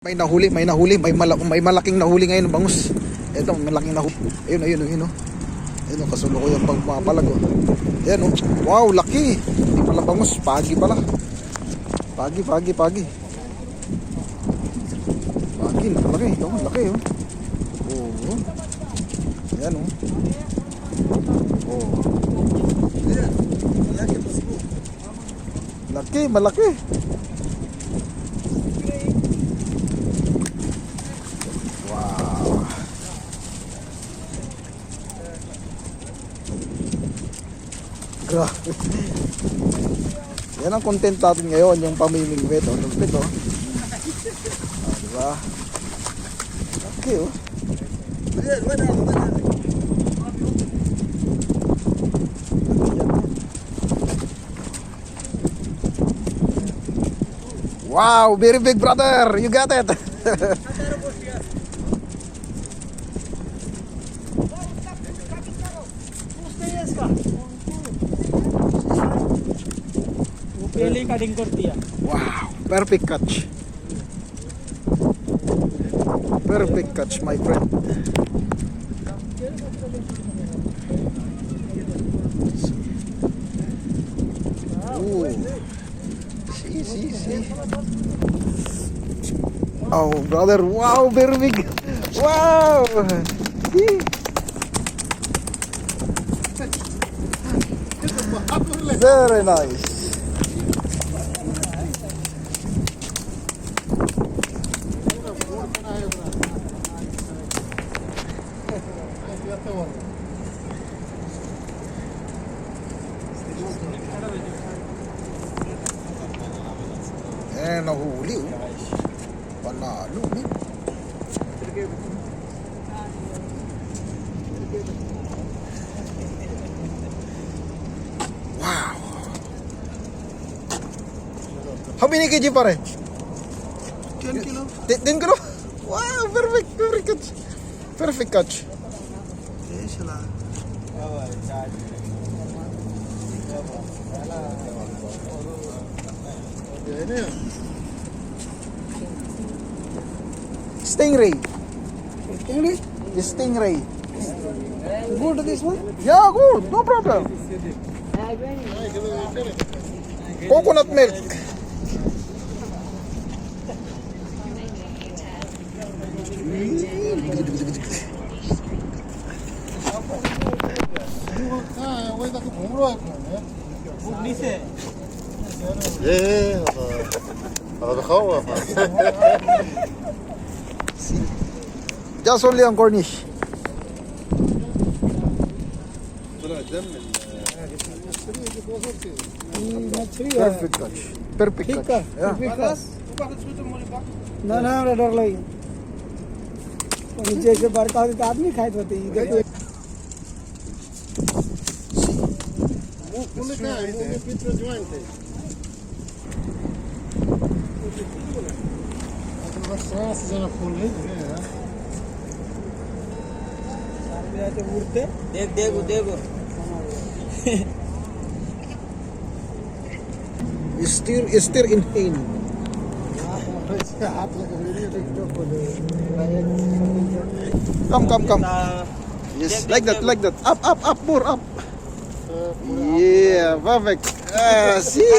May nahuli, may malaking nahuli ngayon ng bangus. Ito, malaking nahuli. Ayun, oh. Ayun, kasulukuyang pagpapalag, oh. Ayan, oh. Wow, laki. Hindi pala bangus, pagi pala. Pagi. Pagi, nakalaki. Oh, laki, oh. Oh. Ayan, oh. Oh. Laki, malaki. Grabe. Yan ang content natin ngayon, yung pamimingwit, oh. Lupit, oh. Ah, diba? Okay, oh. Wow, very big, brother. You got it. पहले कटिंग कर दिया। Wow, perfect catch. Perfect catch, my friend. Ooh. See. Oh, brother, wow, very big. Wow. See? Very nice. Nahuli, oh. Panalo, eh. Wow. How many kg pare? 10 kilo. 10 kilo? Wow, perfect catch. Perfect catch. Stingray. Stingray. Good this one. Yeah, good. No problem. Coconut milk. هذا بخوف. Just only on cornish. Perfect catch. Perfect catch. Yeah. ना हमरा डर लगी नीचे से बड़का होती तो आदमी खाइत होती देखो उड़ते देखो Stir in pain. Come. Yes, like that. Up, more up. Yeah, perfect. See?